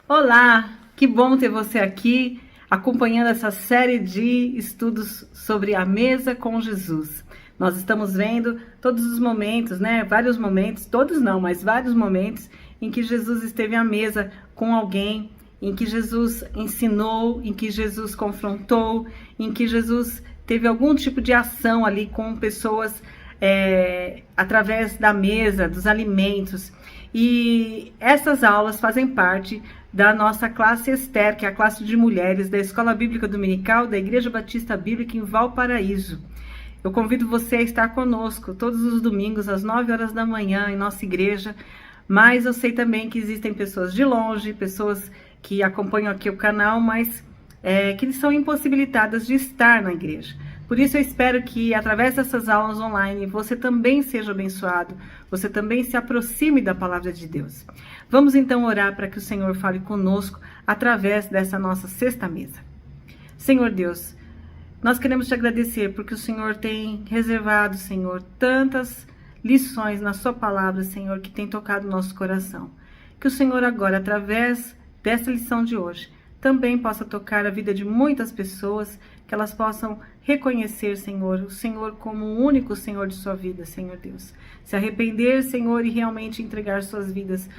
Olá, que bom ter você aqui acompanhando essa série de estudos sobre a mesa com Jesus. Nós estamos vendo todos os momentos, né? Vários momentos, todos não, mas vários momentos em que Jesus esteve à mesa com alguém, em que Jesus ensinou, em que Jesus confrontou, em que Jesus teve algum tipo de ação ali com pessoas através da mesa, dos alimentos. E essas aulas fazem parte da nossa classe Esther, que é a classe de mulheres da Escola Bíblica Dominical da Igreja Batista Bíblica em Valparaíso. Eu convido você a estar conosco todos os domingos às 9 horas da manhã em nossa igreja, mas eu sei também que existem pessoas de longe, pessoas que acompanham aqui o canal, mas que são impossibilitadas de estar na igreja. Por isso eu espero que através dessas aulas online você também seja abençoado, você também se aproxime da palavra de Deus. Vamos então orar para que o Senhor fale conosco através dessa nossa sexta mesa. Senhor Deus, nós queremos te agradecer porque o Senhor tem reservado, Senhor, tantas lições na sua palavra, Senhor, que tem tocado o nosso coração. Que o Senhor agora, através dessa lição de hoje, também possa tocar a vida de muitas pessoas, que elas possam reconhecer, Senhor, o Senhor como o único Senhor de sua vida, Senhor Deus. Se arrepender, Senhor, e realmente entregar suas vidas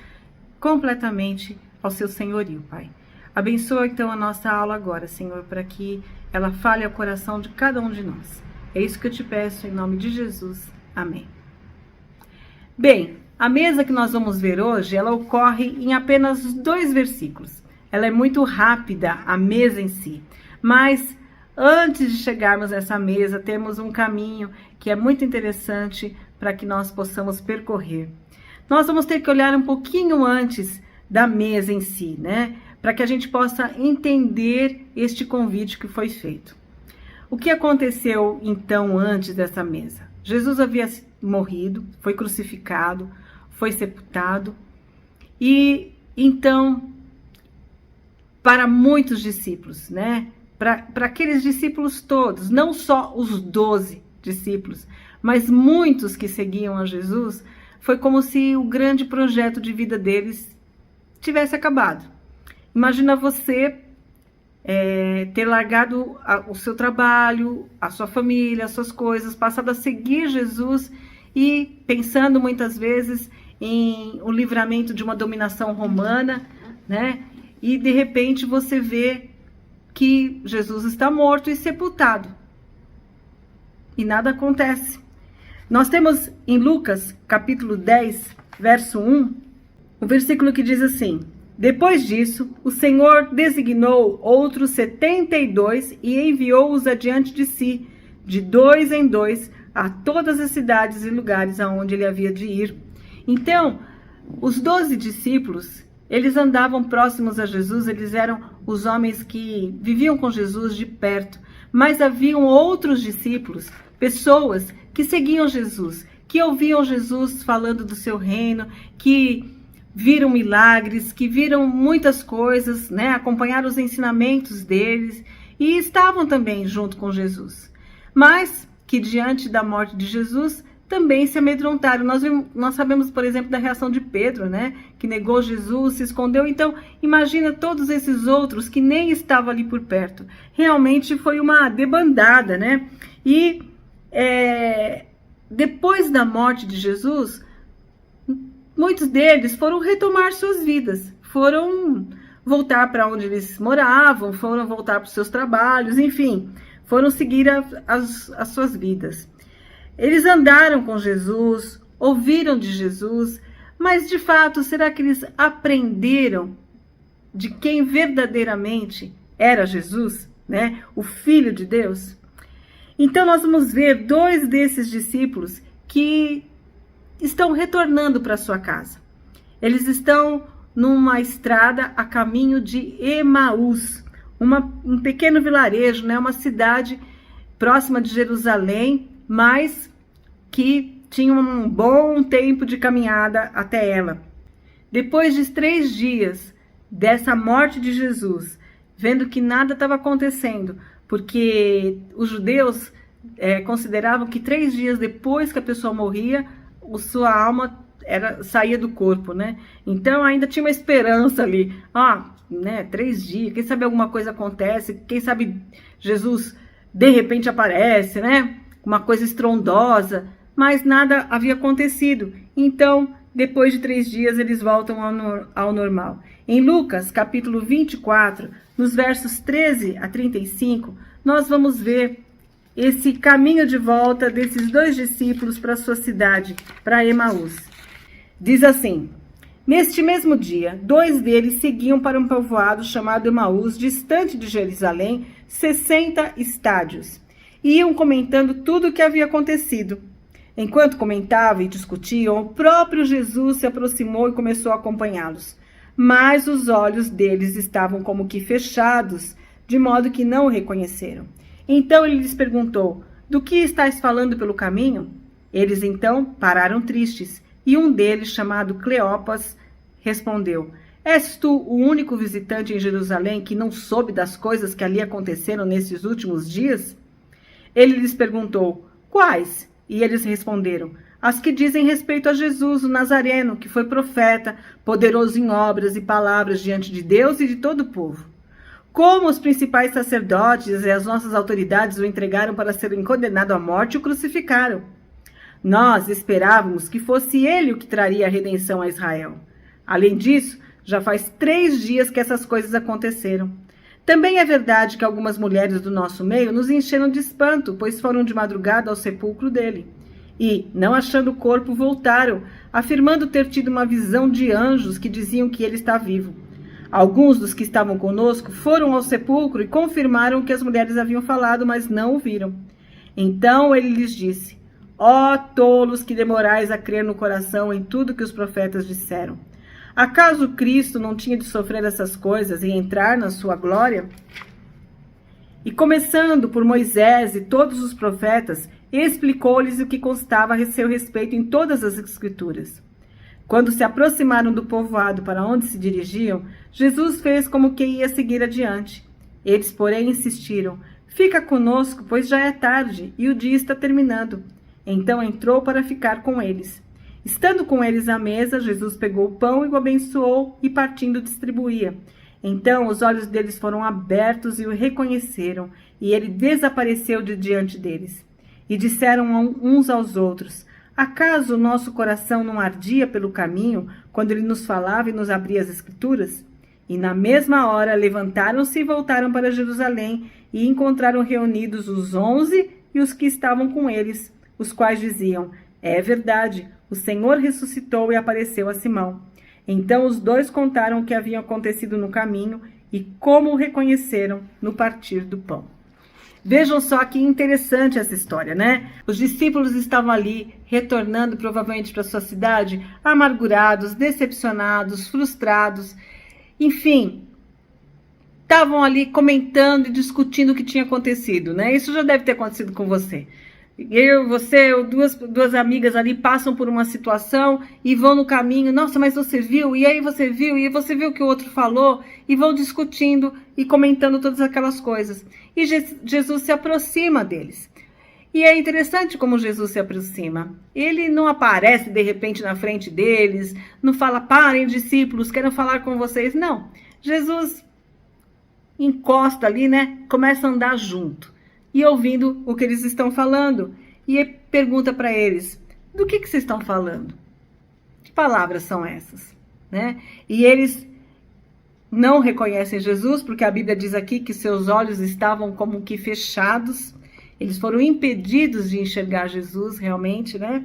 completamente ao seu senhorio, Pai. Abençoa então a nossa aula agora, Senhor, para que ela fale ao coração de cada um de nós. É isso que eu te peço em nome de Jesus. Amém. Bem, a mesa que nós vamos ver hoje, ela ocorre em apenas 2 versículos. Ela é muito rápida, a mesa em si, mas antes de chegarmos nessa mesa, temos um caminho que é muito interessante para que nós possamos percorrer. Nós vamos ter que olhar um pouquinho antes da mesa em si, né? Para que a gente possa entender este convite que foi feito. O que aconteceu então antes dessa mesa? Jesus havia morrido, foi crucificado, foi sepultado e então para muitos discípulos, né? Para aqueles discípulos todos, não só os 12 discípulos, mas muitos que seguiam a Jesus, foi como se o grande projeto de vida deles tivesse acabado. Imagina você ter largado o seu trabalho, a sua família, as suas coisas, passado a seguir Jesus e pensando muitas vezes em o livramento de uma dominação romana, né? E de repente você vê que Jesus está morto e sepultado. E nada acontece. Nós temos em Lucas, capítulo 10, verso 1, o versículo que diz assim: Depois disso, o Senhor designou outros 72 e enviou-os adiante de si, de 2 em 2, a todas as cidades e lugares aonde ele havia de ir. Então, os 12 discípulos, eles andavam próximos a Jesus, eles eram os homens que viviam com Jesus de perto, mas haviam outros discípulos, pessoas que seguiam Jesus, que ouviam Jesus falando do seu reino, que viram milagres, que viram muitas coisas, né? Acompanharam os ensinamentos deles e estavam também junto com Jesus. Mas que diante da morte de Jesus também se amedrontaram. Nós sabemos, por exemplo, da reação de Pedro, né? Que negou Jesus, se escondeu. Então, imagina todos esses outros que nem estavam ali por perto. Realmente foi uma debandada, né? E depois da morte de Jesus, muitos deles foram retomar suas vidas, foram voltar para onde eles moravam, foram voltar para os seus trabalhos, enfim, foram seguir as suas vidas. Eles andaram com Jesus, ouviram de Jesus, mas de fato, será que eles aprenderam de quem verdadeiramente era Jesus, né? O Filho de Deus? Então nós vamos ver 2 desses discípulos que estão retornando para sua casa. Eles estão numa estrada a caminho de Emaús, um pequeno vilarejo, né? Uma cidade próxima de Jerusalém, mas que tinha um bom tempo de caminhada até ela. Depois de 3 dias dessa morte de Jesus, vendo que nada estava acontecendo, porque os judeus consideravam que 3 dias depois que a pessoa morria, sua alma saía do corpo, né? Então ainda tinha uma esperança ali. 3 dias, quem sabe alguma coisa acontece, quem sabe Jesus de repente aparece, né? Uma coisa estrondosa, mas nada havia acontecido. Então, depois de 3 dias, eles voltam ao normal. Em Lucas, capítulo 24, nos versos 13 a 35, nós vamos ver esse caminho de volta desses 2 discípulos para a sua cidade, para Emaús. Diz assim: neste mesmo dia, 2 deles seguiam para um povoado chamado Emaús, distante de Jerusalém, 60 estádios. Iam comentando tudo o que havia acontecido. Enquanto comentavam e discutiam, o próprio Jesus se aproximou e começou a acompanhá-los. Mas os olhos deles estavam como que fechados, de modo que não o reconheceram. Então ele lhes perguntou: do que estáis falando pelo caminho? Eles então pararam tristes, e um deles, chamado Cleopas, respondeu: és tu o único visitante em Jerusalém que não soube das coisas que ali aconteceram nesses últimos dias? Ele lhes perguntou: quais? E eles responderam: as que dizem respeito a Jesus, o Nazareno, que foi profeta, poderoso em obras e palavras diante de Deus e de todo o povo. Como os principais sacerdotes e as nossas autoridades o entregaram para ser condenado à morte e o crucificaram. Nós esperávamos que fosse ele o que traria a redenção a Israel. Além disso, já faz 3 dias que essas coisas aconteceram. Também é verdade que algumas mulheres do nosso meio nos encheram de espanto, pois foram de madrugada ao sepulcro dele. E, não achando o corpo, voltaram, afirmando ter tido uma visão de anjos que diziam que ele está vivo. Alguns dos que estavam conosco foram ao sepulcro e confirmaram o que as mulheres haviam falado, mas não o viram. Então ele lhes disse: ó tolos que demorais a crer no coração em tudo que os profetas disseram. Acaso Cristo não tinha de sofrer essas coisas e entrar na sua glória? E começando por Moisés e todos os profetas, explicou-lhes o que constava a seu respeito em todas as Escrituras. Quando se aproximaram do povoado para onde se dirigiam, Jesus fez como que ia seguir adiante. Eles, porém, insistiram: fica conosco, pois já é tarde e o dia está terminando. Então entrou para ficar com eles. Estando com eles à mesa, Jesus pegou o pão e o abençoou e, partindo, distribuía. Então os olhos deles foram abertos e o reconheceram, e ele desapareceu de diante deles. E disseram uns aos outros: acaso o nosso coração não ardia pelo caminho, quando ele nos falava e nos abria as Escrituras? E na mesma hora levantaram-se e voltaram para Jerusalém, e encontraram reunidos os 11 e os que estavam com eles, os quais diziam: é verdade, o Senhor ressuscitou e apareceu a Simão. Então os 2 contaram o que havia acontecido no caminho e como o reconheceram no partir do pão. Vejam só que interessante essa história, né? Os discípulos estavam ali, retornando provavelmente para sua cidade, amargurados, decepcionados, frustrados, enfim, estavam ali comentando e discutindo o que tinha acontecido, né? Isso já deve ter acontecido com você. Duas amigas ali passam por uma situação e vão no caminho: nossa, mas você viu? E aí você viu? E você viu o que o outro falou? E vão discutindo e comentando todas aquelas coisas. E Jesus se aproxima deles. E é interessante como Jesus se aproxima. Ele não aparece de repente na frente deles, não fala: parem, discípulos, quero falar com vocês. Não, Jesus encosta ali, né? Começa a andar junto e ouvindo o que eles estão falando. E pergunta para eles: do que vocês estão falando? Que palavras são essas? Né? E eles não reconhecem Jesus, porque a Bíblia diz aqui que seus olhos estavam como que fechados. Eles foram impedidos de enxergar Jesus realmente, né?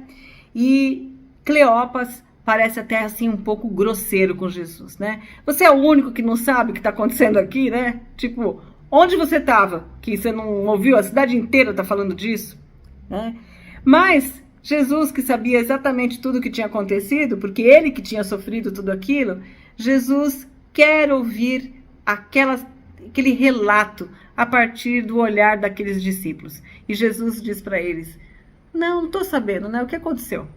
E Cleopas parece até assim um pouco grosseiro com Jesus, né? Você é o único que não sabe o que está acontecendo aqui, né? Tipo, onde você estava? Que você não ouviu? A cidade inteira está falando disso, né? Mas Jesus, que sabia exatamente tudo o que tinha acontecido, porque ele que tinha sofrido tudo aquilo, Jesus quer ouvir aquele relato a partir do olhar daqueles discípulos. E Jesus diz para eles: não estou sabendo, né? O que aconteceu?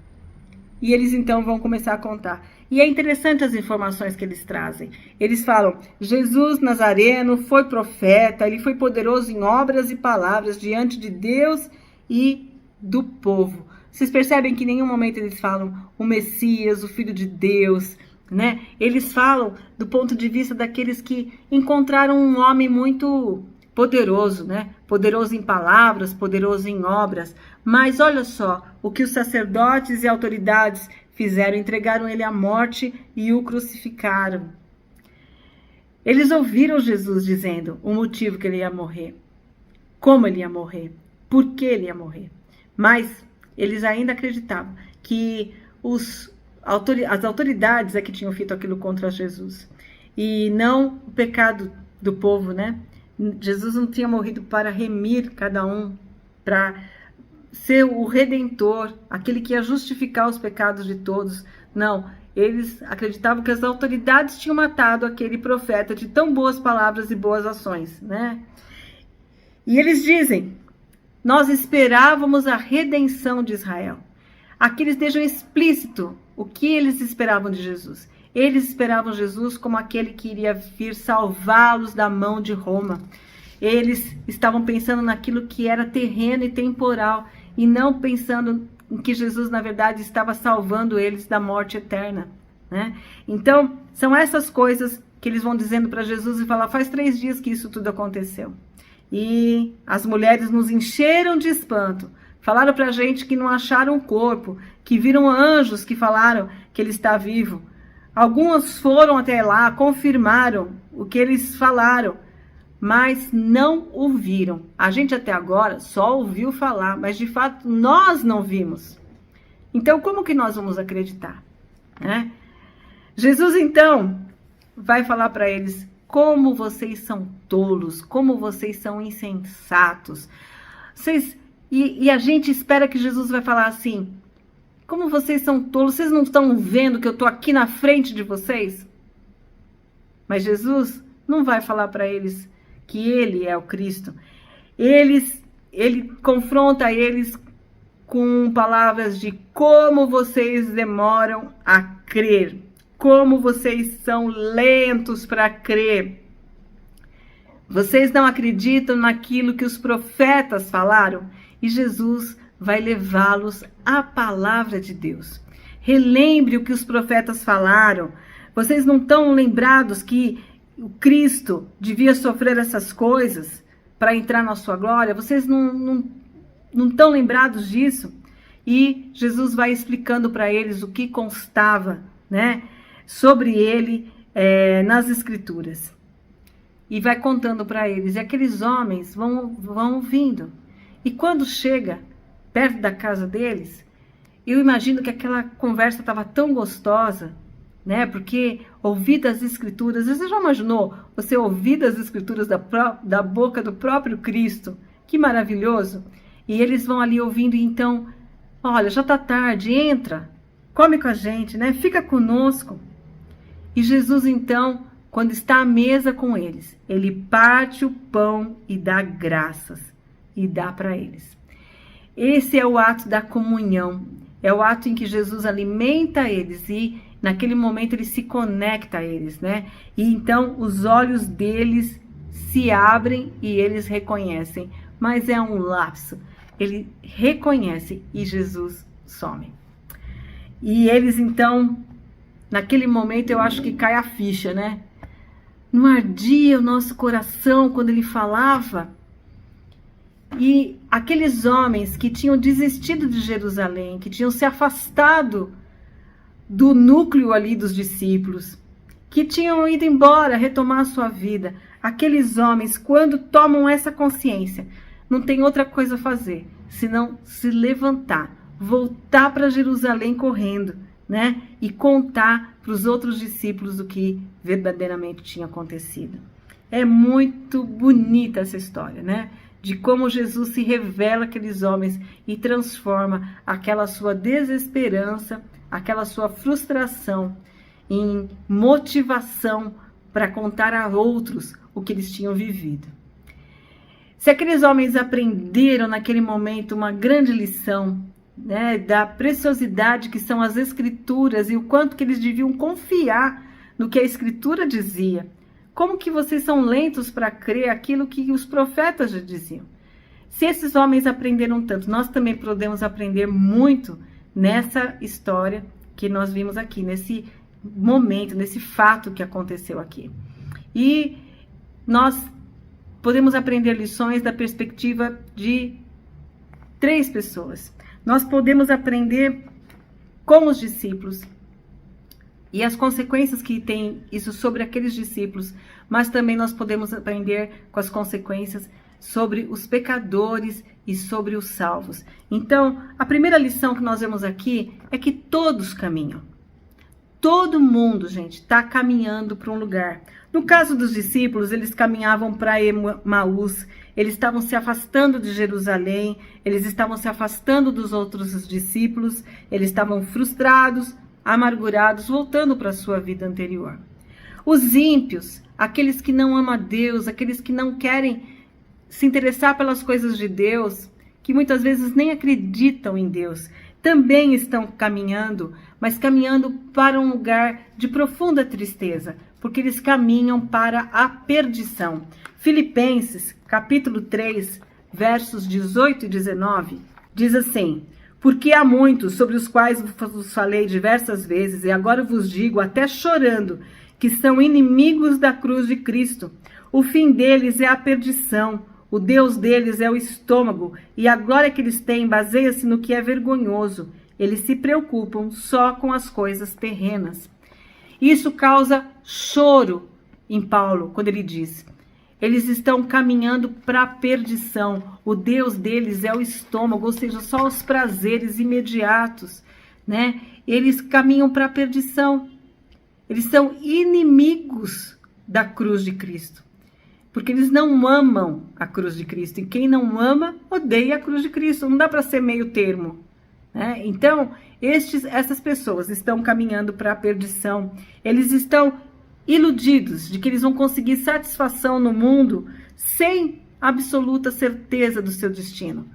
E eles então vão começar a contar. E é interessante as informações que eles trazem. Eles falam: Jesus Nazareno foi profeta, ele foi poderoso em obras e palavras diante de Deus e do povo. Vocês percebem que em nenhum momento eles falam o Messias, o Filho de Deus, né? Eles falam do ponto de vista daqueles que encontraram um homem muito poderoso, né? Poderoso em palavras, poderoso em obras. Mas olha só, o que os sacerdotes e autoridades fizeram, entregaram ele à morte e o crucificaram. Eles ouviram Jesus dizendo o motivo que ele ia morrer, como ele ia morrer, por que ele ia morrer. Mas eles ainda acreditavam que as autoridades é que tinham feito aquilo contra Jesus. E não o pecado do povo, né? Jesus não tinha morrido para remir cada um, para ser o redentor, aquele que ia justificar os pecados de todos. Não, eles acreditavam que as autoridades tinham matado aquele profeta de tão boas palavras e boas ações, né? E eles dizem, nós esperávamos a redenção de Israel. Aqui eles deixam explícito o que eles esperavam de Jesus. Eles esperavam Jesus como aquele que iria vir salvá-los da mão de Roma. Eles estavam pensando naquilo que era terreno e temporal, e não pensando em que Jesus, na verdade, estava salvando eles da morte eterna, né? Então, são essas coisas que eles vão dizendo para Jesus e falar, faz 3 dias que isso tudo aconteceu. E as mulheres nos encheram de espanto. Falaram para a gente que não acharam o corpo, que viram anjos que falaram que ele está vivo. Algumas foram até lá, confirmaram o que eles falaram, mas não o viram. A gente até agora só ouviu falar, mas de fato nós não vimos. Então como que nós vamos acreditar, né? Jesus então vai falar para eles, como vocês são tolos, como vocês são insensatos. E a gente espera que Jesus vai falar assim, como vocês são tolos, vocês não estão vendo que eu estou aqui na frente de vocês? Mas Jesus não vai falar para eles que ele é o Cristo. Ele confronta eles com palavras de como vocês demoram a crer, como vocês são lentos para crer. Vocês não acreditam naquilo que os profetas falaram? E Jesus vai levá-los à palavra de Deus. Relembre o que os profetas falaram. Vocês não estão lembrados que o Cristo devia sofrer essas coisas para entrar na sua glória? Vocês não estão lembrados disso? E Jesus vai explicando para eles o que constava, né, sobre ele nas Escrituras. E vai contando para eles. E aqueles homens vão vindo. E quando chega perto da casa deles, eu imagino que aquela conversa estava tão gostosa, né? Porque ouvir das Escrituras, você já imaginou você ouvir das Escrituras da boca do próprio Cristo? Que maravilhoso! E eles vão ali ouvindo, e então, olha, já está tarde, entra, come com a gente, né? Fica conosco. E Jesus então, quando está à mesa com eles, ele parte o pão e dá graças, e dá para eles. Esse é o ato da comunhão, é o ato em que Jesus alimenta eles e naquele momento ele se conecta a eles, né? E então os olhos deles se abrem e eles reconhecem, mas é um lapso. Ele reconhece e Jesus some. E eles então, naquele momento eu acho que cai a ficha, né? Não ardia o nosso coração quando ele falava? E aqueles homens que tinham desistido de Jerusalém, que tinham se afastado do núcleo ali dos discípulos, que tinham ido embora, retomar a sua vida, aqueles homens, quando tomam essa consciência, não tem outra coisa a fazer, senão se levantar, voltar para Jerusalém correndo, né? E contar para os outros discípulos o que verdadeiramente tinha acontecido. É muito bonita essa história, né? De como Jesus se revela àqueles homens e transforma aquela sua desesperança, aquela sua frustração em motivação para contar a outros o que eles tinham vivido. Se aqueles homens aprenderam naquele momento uma grande lição, né, da preciosidade que são as Escrituras e o quanto que eles deviam confiar no que a Escritura dizia, como que vocês são lentos para crer aquilo que os profetas já diziam? Se esses homens aprenderam tanto, nós também podemos aprender muito nessa história que nós vimos aqui, nesse momento, nesse fato que aconteceu aqui. E nós podemos aprender lições da perspectiva de 3 pessoas. Nós podemos aprender com os discípulos e as consequências que tem isso sobre aqueles discípulos, mas também nós podemos aprender com as consequências sobre os pecadores e sobre os salvos. Então, a primeira lição que nós vemos aqui é que todos caminham. Todo mundo, gente, está caminhando para um lugar. No caso dos discípulos, eles caminhavam para Emaús, eles estavam se afastando de Jerusalém, eles estavam se afastando dos outros discípulos, eles estavam frustrados, amargurados, voltando para a sua vida anterior. Os ímpios, aqueles que não amam a Deus, aqueles que não querem se interessar pelas coisas de Deus, que muitas vezes nem acreditam em Deus, também estão caminhando, mas caminhando para um lugar de profunda tristeza, porque eles caminham para a perdição. Filipenses, capítulo 3, versos 18 e 19, diz assim: porque há muitos sobre os quais vos falei diversas vezes, e agora vos digo, até chorando, que são inimigos da cruz de Cristo. O fim deles é a perdição, o Deus deles é o estômago, e a glória que eles têm baseia-se no que é vergonhoso. Eles se preocupam só com as coisas terrenas. Isso causa choro em Paulo, quando ele diz: eles estão caminhando para a perdição. O Deus deles é o estômago, ou seja, só os prazeres imediatos, né? Eles caminham para a perdição. Eles são inimigos da cruz de Cristo, porque eles não amam a cruz de Cristo. E quem não ama, odeia a cruz de Cristo. Não dá para ser meio termo, né? Então, essas pessoas estão caminhando para a perdição. Eles estão iludidos de que eles vão conseguir satisfação no mundo sem absoluta certeza do seu destino.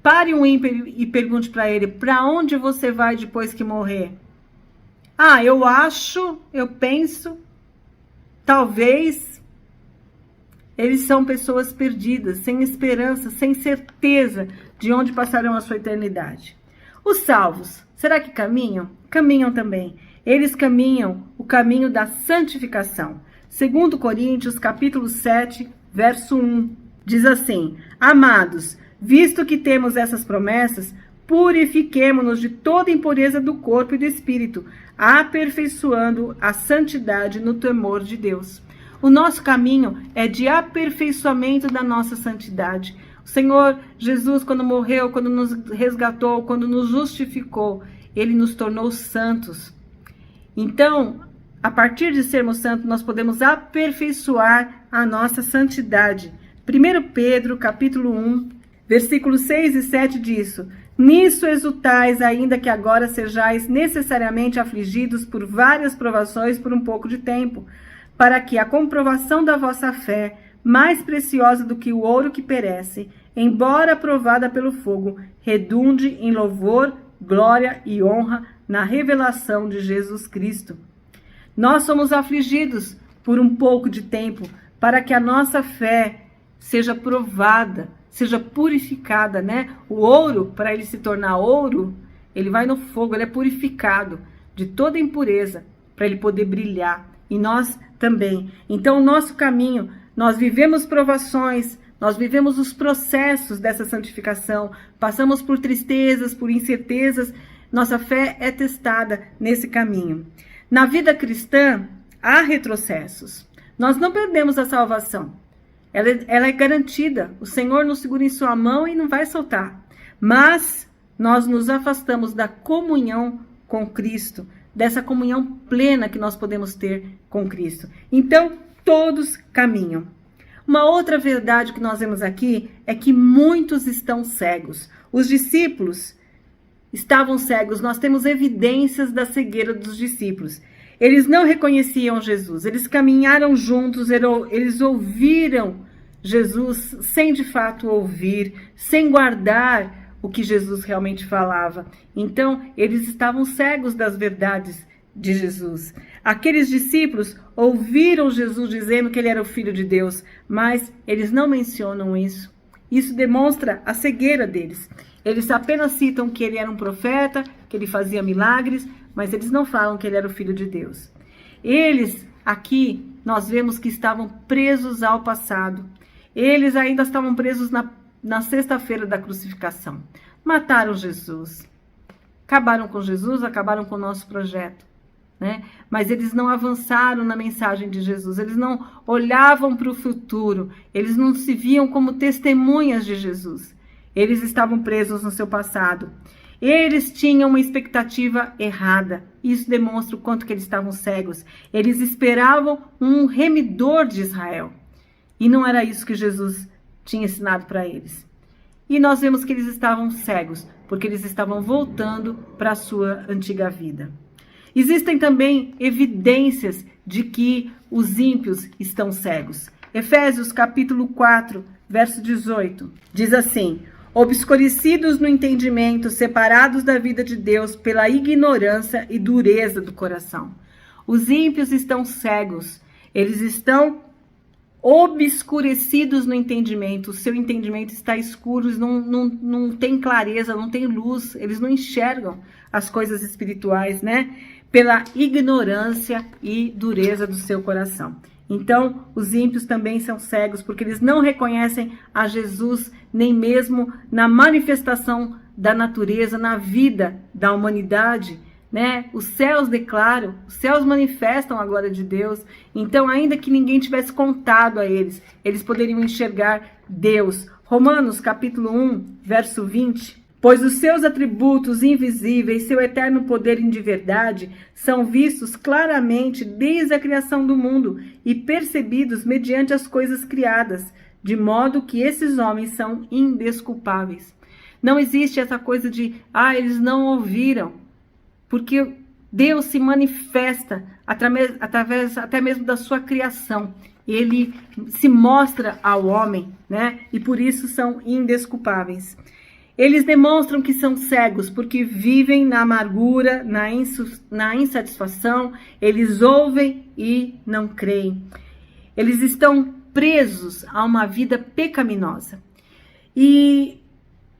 Pare um ímpio e pergunte para ele: para onde você vai depois que morrer? Ah, eu acho, eu penso, talvez. Eles são pessoas perdidas, sem esperança, sem certeza de onde passarão a sua eternidade. Os salvos, será que caminham? Caminham também. Eles caminham o caminho da santificação. 2 Coríntios, capítulo 7, verso 1, diz assim: amados, visto que temos essas promessas, purifiquemo-nos de toda impureza do corpo e do espírito, aperfeiçoando a santidade no temor de Deus. O nosso caminho é de aperfeiçoamento da nossa santidade. O Senhor Jesus, quando morreu, quando nos resgatou, quando nos justificou, Ele nos tornou santos. Então, a partir de sermos santos, nós podemos aperfeiçoar a nossa santidade. 1 Pedro, capítulo 1, versículos 6 e 7 diz: nisso exultais, ainda que agora sejais necessariamente afligidos por várias provações por um pouco de tempo, para que a comprovação da vossa fé, mais preciosa do que o ouro que perece, embora provada pelo fogo, redunde em louvor, glória e honra na revelação de Jesus Cristo. Nós somos afligidos por um pouco de tempo, para que a nossa fé seja provada, seja purificada, né? O ouro, para ele se tornar ouro, ele vai no fogo, ele é purificado de toda impureza, para ele poder brilhar. E nós também. Então, o nosso caminho, nós vivemos provações, nós vivemos os processos dessa santificação, passamos por tristezas, por incertezas, nossa fé é testada nesse caminho. Na vida cristã, há retrocessos. Nós não perdemos a salvação. Ela é garantida. O Senhor nos segura em sua mão e não vai soltar. Mas nós nos afastamos da comunhão com Cristo, dessa comunhão plena que nós podemos ter com Cristo. Então, todos caminham. Uma outra verdade que nós vemos aqui é que muitos estão cegos. Os discípulos estavam cegos. Nós temos evidências da cegueira dos discípulos. Eles não reconheciam Jesus. Eles caminharam juntos, eles ouviram Jesus sem de fato ouvir, sem guardar o que Jesus realmente falava. Então, eles estavam cegos das verdades de Jesus. Aqueles discípulos ouviram Jesus dizendo que ele era o Filho de Deus, mas eles não mencionam isso. Isso demonstra a cegueira deles. Eles apenas citam que ele era um profeta, que ele fazia milagres, mas eles não falam que ele era o Filho de Deus. Eles, aqui, nós vemos que estavam presos ao passado. Eles ainda estavam presos na sexta-feira da crucificação. Mataram Jesus. Acabaram com Jesus, acabaram com o nosso projeto, né? Mas eles não avançaram na mensagem de Jesus. Eles não olhavam para o futuro. Eles não se viam como testemunhas de Jesus. Eles estavam presos no seu passado. Eles tinham uma expectativa errada. Isso demonstra o quanto que eles estavam cegos. Eles esperavam um remidor de Israel. E não era isso que Jesus tinha ensinado para eles. E nós vemos que eles estavam cegos, porque eles estavam voltando para a sua antiga vida. Existem também evidências de que os ímpios estão cegos. Efésios capítulo 4, verso 18, diz assim: obscurecidos no entendimento, separados da vida de Deus pela ignorância e dureza do coração. Os ímpios estão cegos, eles estão obscurecidos no entendimento, o seu entendimento está escuro, não tem clareza, não tem luz, eles não enxergam as coisas espirituais, né? Pela ignorância e dureza do seu coração. Então, os ímpios também são cegos, porque eles não reconhecem a Jesus, nem mesmo na manifestação da natureza, na vida da humanidade, né? Os céus declaram, os céus manifestam a glória de Deus. Então, ainda que ninguém tivesse contado a eles, eles poderiam enxergar Deus. Romanos capítulo 1, verso 20. Pois os seus atributos invisíveis, seu eterno poder de verdade, são vistos claramente desde a criação do mundo e percebidos mediante as coisas criadas, de modo que esses homens são indesculpáveis. Não existe essa coisa de, eles não ouviram. Porque Deus se manifesta através até mesmo da sua criação. Ele se mostra ao homem, né? E por isso são indesculpáveis. Eles demonstram que são cegos porque vivem na amargura, na insatisfação. Eles ouvem e não creem. Eles estão presos a uma vida pecaminosa. E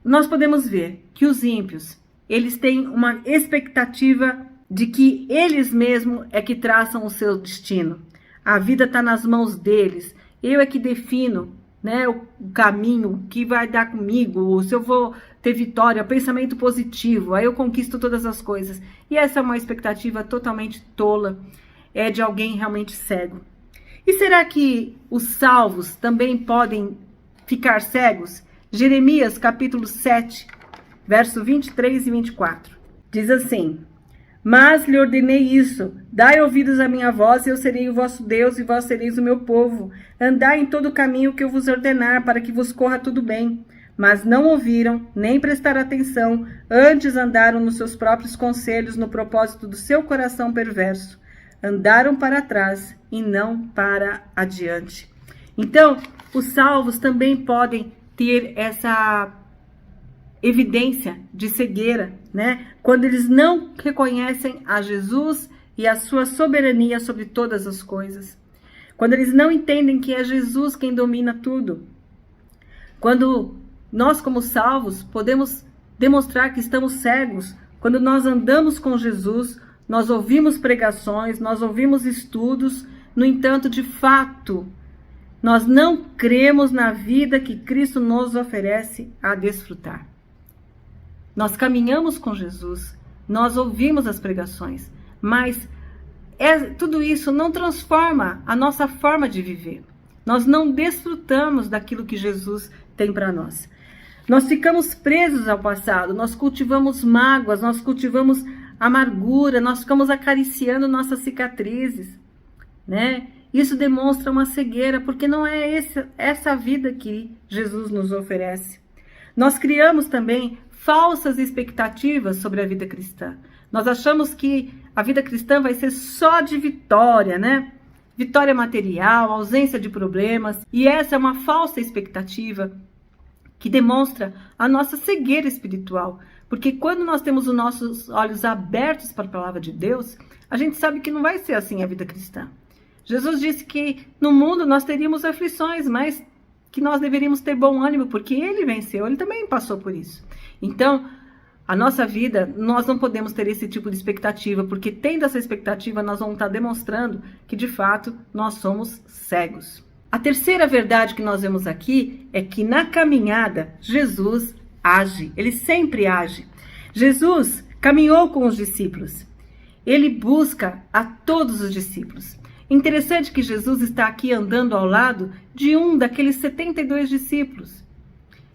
nós podemos ver que os ímpios, eles têm uma expectativa de que eles mesmos é que traçam o seu destino. A vida está nas mãos deles. Eu é que defino, né, o caminho, o que vai dar comigo, se eu vou ter vitória, pensamento positivo, aí eu conquisto todas as coisas. E essa é uma expectativa totalmente tola, é de alguém realmente cego. E será que os salvos também podem ficar cegos? Jeremias capítulo 7, verso 23 e 24. Diz assim: mas lhe ordenei isso, dai ouvidos à minha voz, e eu serei o vosso Deus, e vós sereis o meu povo. Andai em todo o caminho que eu vos ordenar, para que vos corra tudo bem. Mas não ouviram, nem prestaram atenção, antes andaram nos seus próprios conselhos, no propósito do seu coração perverso. Andaram para trás e não para adiante. Então, os salvos também podem ter essa evidência de cegueira, né? Quando eles não reconhecem a Jesus e a sua soberania sobre todas as coisas. Quando eles não entendem que é Jesus quem domina tudo. Quando nós, como salvos, podemos demonstrar que estamos cegos. Quando nós andamos com Jesus, nós ouvimos pregações, nós ouvimos estudos. No entanto, de fato, nós não cremos na vida que Cristo nos oferece a desfrutar. Nós caminhamos com Jesus, nós ouvimos as pregações, mas tudo isso não transforma a nossa forma de viver. Nós não desfrutamos daquilo que Jesus tem para nós. Nós ficamos presos ao passado, nós cultivamos mágoas, nós cultivamos amargura, nós ficamos acariciando nossas cicatrizes, né? Isso demonstra uma cegueira, porque não é essa vida que Jesus nos oferece. Nós criamos também falsas expectativas sobre a vida cristã. Nós achamos que a vida cristã vai ser só de vitória, né? Vitória material, ausência de problemas. E essa é uma falsa expectativa que demonstra a nossa cegueira espiritual. Porque quando nós temos os nossos olhos abertos para a palavra de Deus, a gente sabe que não vai ser assim a vida cristã. Jesus disse que no mundo nós teríamos aflições, mas que nós deveríamos ter bom ânimo, porque ele venceu, ele também passou por isso. Então, a nossa vida, nós não podemos ter esse tipo de expectativa, porque tendo essa expectativa, nós vamos estar demonstrando que, de fato, nós somos cegos. A terceira verdade que nós vemos aqui é que na caminhada, Jesus age, ele sempre age. Jesus caminhou com os discípulos, ele busca a todos os discípulos. Interessante que Jesus está aqui andando ao lado de um daqueles 72 discípulos.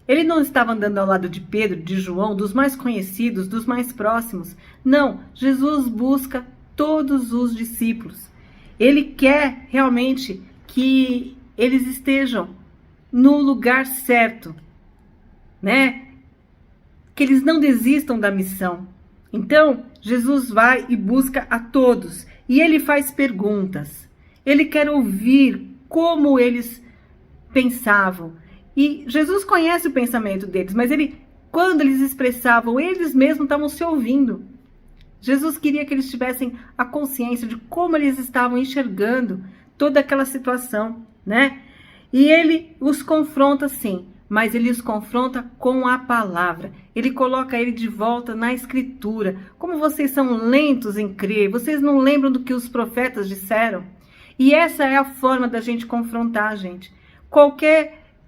Ele não estava andando ao lado de Pedro, de João, dos mais conhecidos, dos mais próximos. Não, Jesus busca todos os discípulos. Ele quer realmente que eles estejam no lugar certo, né? Que eles não desistam da missão. Então, Jesus vai e busca a todos. E ele faz perguntas. Ele quer ouvir como eles pensavam. E Jesus conhece o pensamento deles, mas quando eles expressavam, eles mesmos estavam se ouvindo. Jesus queria que eles tivessem a consciência de como eles estavam enxergando toda aquela situação, né? E ele os confronta sim, mas ele os confronta com a palavra. Ele coloca ele de volta na escritura. Como vocês são lentos em crer, vocês não lembram do que os profetas disseram? E essa é a forma da gente confrontar, gente.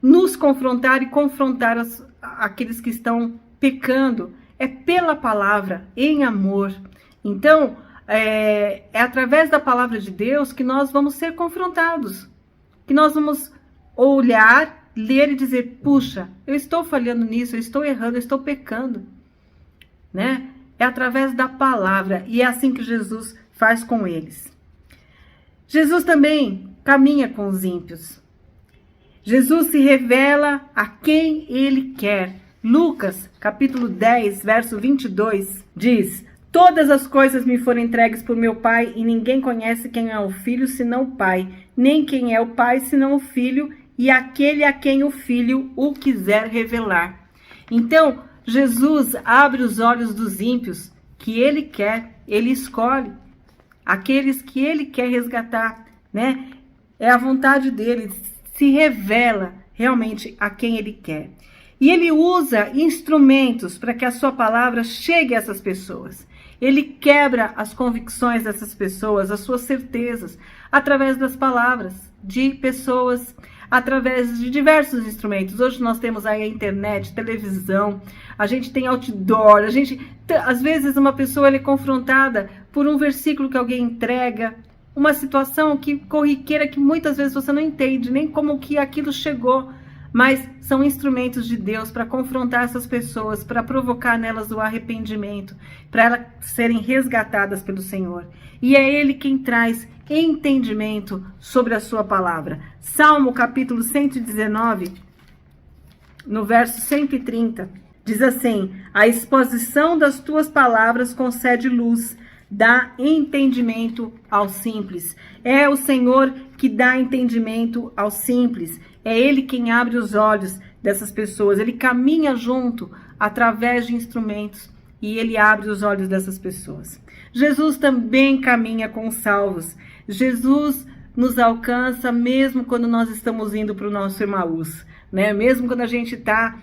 Nos confrontar e confrontar aqueles que estão pecando é pela palavra, em amor. Então, é através da palavra de Deus que nós vamos ser confrontados, que nós vamos olhar, ler e dizer, puxa, eu estou falhando nisso, eu estou errando, eu estou pecando, né? É através da palavra, e é assim que Jesus faz com eles. Jesus também caminha com os ímpios. Jesus se revela a quem ele quer. Lucas, capítulo 10, verso 22, diz: todas as coisas me foram entregues por meu Pai, e ninguém conhece quem é o Filho senão o Pai, nem quem é o Pai senão o Filho, e aquele a quem o Filho o quiser revelar. Então, Jesus abre os olhos dos ímpios, que ele quer, ele escolhe aqueles que ele quer resgatar, né? É a vontade dele, se revela realmente a quem ele quer. E ele usa instrumentos para que a sua palavra chegue a essas pessoas. Ele quebra as convicções dessas pessoas, as suas certezas, através das palavras de pessoas, através de diversos instrumentos. Hoje nós temos aí a internet, televisão, a gente tem outdoor, às vezes uma pessoa é confrontada por um versículo que alguém entrega, uma situação corriqueira que muitas vezes você não entende nem como que aquilo chegou, mas são instrumentos de Deus para confrontar essas pessoas, para provocar nelas o arrependimento, para elas serem resgatadas pelo Senhor. E é Ele quem traz entendimento sobre a sua palavra. Salmo capítulo 119, no verso 130, diz assim: a exposição das tuas palavras concede luz, dá entendimento ao simples. É o Senhor que dá entendimento ao simples. É Ele quem abre os olhos dessas pessoas. Ele caminha junto através de instrumentos e Ele abre os olhos dessas pessoas. Jesus também caminha com os salvos. Jesus nos alcança mesmo quando nós estamos indo para o nosso Emaús, né? Mesmo quando a gente está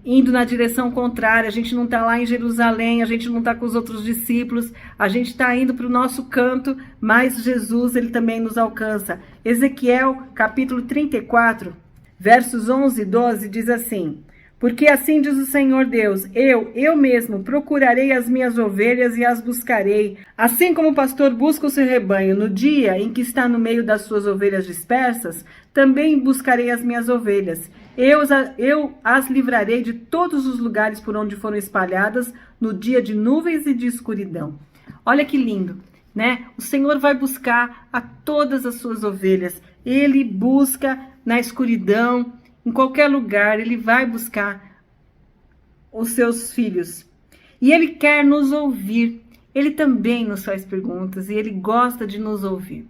indo na direção contrária, a gente não está lá em Jerusalém, a gente não está com os outros discípulos, a gente está indo para o nosso canto, mas Jesus, ele também nos alcança. Ezequiel, capítulo 34, versos 11 e 12, diz assim: porque assim diz o Senhor Deus, eu mesmo procurarei as minhas ovelhas e as buscarei, assim como o pastor busca o seu rebanho no dia em que está no meio das suas ovelhas dispersas, também buscarei as minhas ovelhas. Eu as livrarei de todos os lugares por onde foram espalhadas no dia de nuvens e de escuridão. Olha que lindo, né? O Senhor vai buscar a todas as suas ovelhas. Ele busca na escuridão, em qualquer lugar, ele vai buscar os seus filhos. E ele quer nos ouvir. Ele também nos faz perguntas e ele gosta de nos ouvir,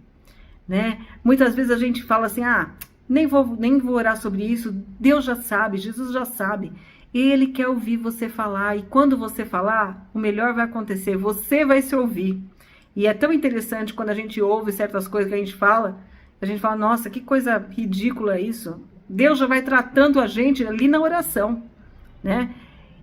né? Muitas vezes a gente fala assim, nem vou orar sobre isso, Deus já sabe, Jesus já sabe. Ele quer ouvir você falar, e quando você falar, o melhor vai acontecer, você vai se ouvir. E é tão interessante quando a gente ouve certas coisas que a gente fala, nossa, que coisa ridícula isso. Deus já vai tratando a gente ali na oração, né?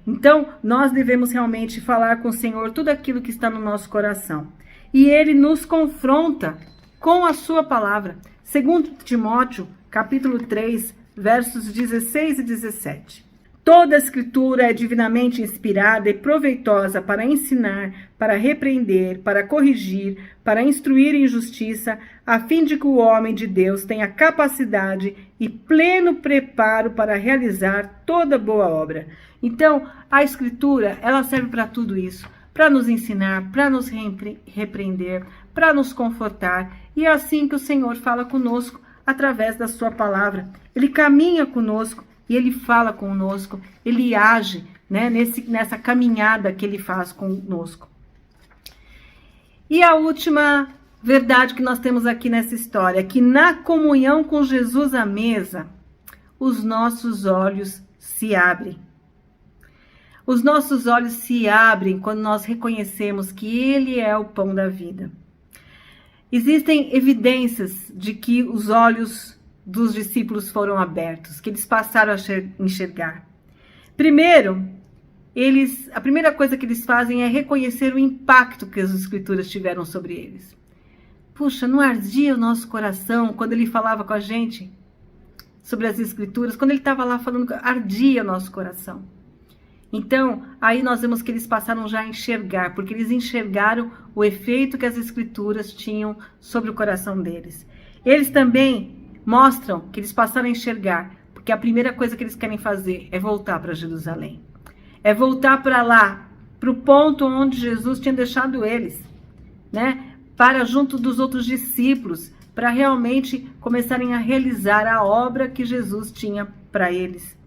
Então, nós devemos realmente falar com o Senhor tudo aquilo que está no nosso coração. E Ele nos confronta com a sua palavra. Segundo Timóteo, capítulo 3, versos 16 e 17. Toda a escritura é divinamente inspirada e proveitosa para ensinar, para repreender, para corrigir, para instruir em justiça, a fim de que o homem de Deus tenha capacidade e pleno preparo para realizar toda boa obra. Então, a escritura, ela serve para tudo isso, para nos ensinar, para nos repreender, para nos confortar. E é assim que o Senhor fala conosco, através da sua palavra. Ele caminha conosco e Ele fala conosco, Ele age, né, nessa caminhada que Ele faz conosco. E a última verdade que nós temos aqui nessa história é que na comunhão com Jesus à mesa, os nossos olhos se abrem. Os nossos olhos se abrem quando nós reconhecemos que Ele é o pão da vida. Existem evidências de que os olhos dos discípulos foram abertos, que eles passaram a enxergar. Primeiro, a primeira coisa que eles fazem é reconhecer o impacto que as escrituras tiveram sobre eles. Puxa, não ardia o nosso coração quando ele falava com a gente sobre as escrituras? Quando ele estava lá falando, ardia o nosso coração. Então, aí nós vemos que eles passaram já a enxergar, porque eles enxergaram o efeito que as escrituras tinham sobre o coração deles. Eles também mostram que eles passaram a enxergar, porque a primeira coisa que eles querem fazer é voltar para Jerusalém. É voltar para lá, para o ponto onde Jesus tinha deixado eles, né? Para junto dos outros discípulos, para realmente começarem a realizar a obra que Jesus tinha para eles.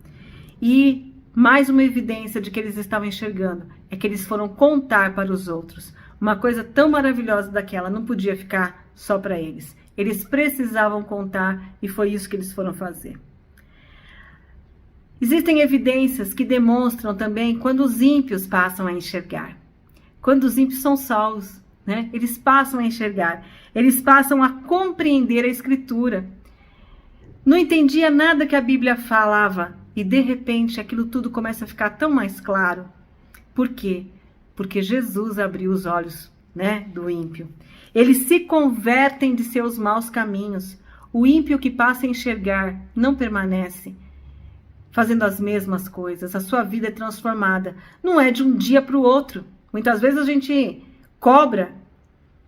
E mais uma evidência de que eles estavam enxergando é que eles foram contar para os outros. Uma coisa tão maravilhosa daquela não podia ficar só para eles. Eles precisavam contar e foi isso que eles foram fazer. Existem evidências que demonstram também quando os ímpios passam a enxergar. Quando os ímpios são salvos, né? Eles passam a enxergar. Eles passam a compreender a Escritura. Não entendia nada que a Bíblia falava e de repente aquilo tudo começa a ficar tão mais claro. Por quê? Porque Jesus abriu os olhos, né, do ímpio. Eles se convertem de seus maus caminhos. O ímpio que passa a enxergar não permanece fazendo as mesmas coisas. A sua vida é transformada. Não é de um dia para o outro. Muitas vezes a gente cobra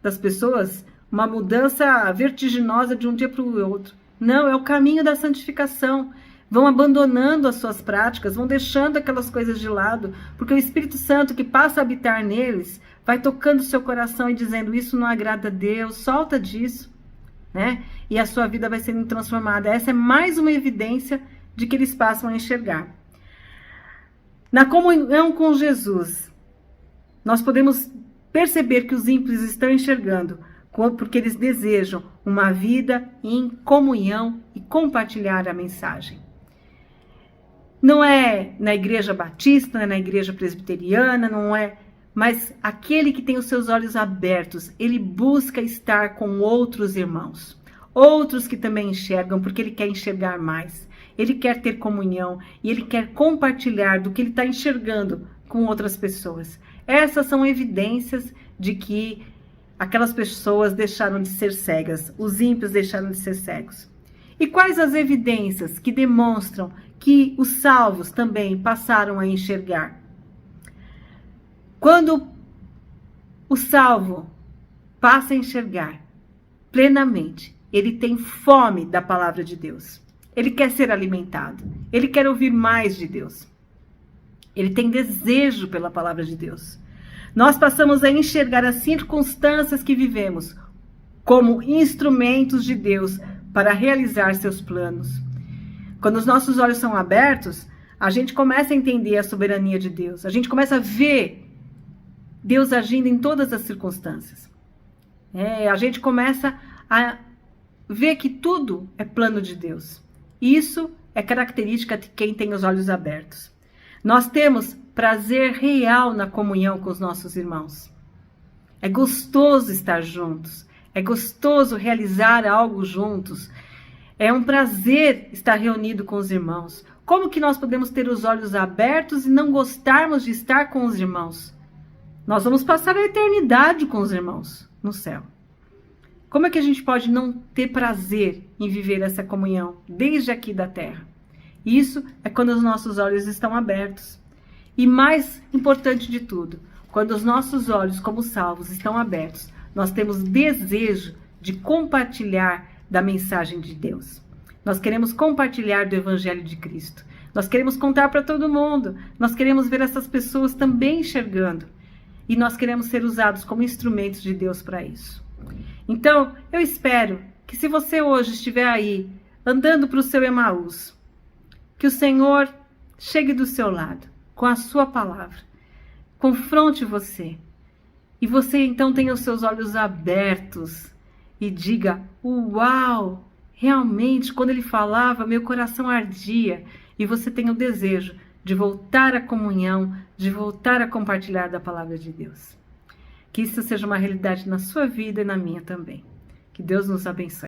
das pessoas uma mudança vertiginosa de um dia para o outro. Não, é o caminho da santificação. Vão abandonando as suas práticas, vão deixando aquelas coisas de lado, porque o Espírito Santo que passa a habitar neles vai tocando o seu coração e dizendo, isso não agrada a Deus, solta disso, né? E a sua vida vai sendo transformada. Essa é mais uma evidência de que eles passam a enxergar. Na comunhão com Jesus, nós podemos perceber que os ímpios estão enxergando, porque eles desejam uma vida em comunhão e compartilhar a mensagem. Não é na igreja batista, não é na igreja presbiteriana, não é... Mas aquele que tem os seus olhos abertos, ele busca estar com outros irmãos. Outros que também enxergam, porque ele quer enxergar mais. Ele quer ter comunhão e ele quer compartilhar do que ele está enxergando com outras pessoas. Essas são evidências de que aquelas pessoas deixaram de ser cegas. Os ímpios deixaram de ser cegos. E quais as evidências que demonstram que os salvos também passaram a enxergar? Quando o salvo passa a enxergar plenamente, ele tem fome da palavra de Deus. Ele quer ser alimentado. Ele quer ouvir mais de Deus. Ele tem desejo pela palavra de Deus. Nós passamos a enxergar as circunstâncias que vivemos como instrumentos de Deus para realizar seus planos. Quando os nossos olhos são abertos, a gente começa a entender a soberania de Deus. A gente começa a ver Deus agindo em todas as circunstâncias. A gente começa a ver que tudo é plano de Deus. Isso é característica de quem tem os olhos abertos. Nós temos prazer real na comunhão com os nossos irmãos. É gostoso estar juntos. É gostoso realizar algo juntos. É um prazer estar reunido com os irmãos. Como que nós podemos ter os olhos abertos e não gostarmos de estar com os irmãos? Nós vamos passar a eternidade com os irmãos no céu. Como é que a gente pode não ter prazer em viver essa comunhão desde aqui da terra? Isso é quando os nossos olhos estão abertos. E mais importante de tudo, quando os nossos olhos, como salvos, estão abertos, nós temos desejo de compartilhar da mensagem de Deus. Nós queremos compartilhar do Evangelho de Cristo. Nós queremos contar para todo mundo. Nós queremos ver essas pessoas também enxergando. E nós queremos ser usados como instrumentos de Deus para isso. Então, eu espero que se você hoje estiver aí, andando para o seu Emaús, que o Senhor chegue do seu lado, com a sua palavra, confronte você, e você então tenha os seus olhos abertos e diga, uau, realmente, quando ele falava, meu coração ardia, e você tenha o desejo de voltar à comunhão, de voltar a compartilhar da palavra de Deus. Que isso seja uma realidade na sua vida e na minha também. Que Deus nos abençoe.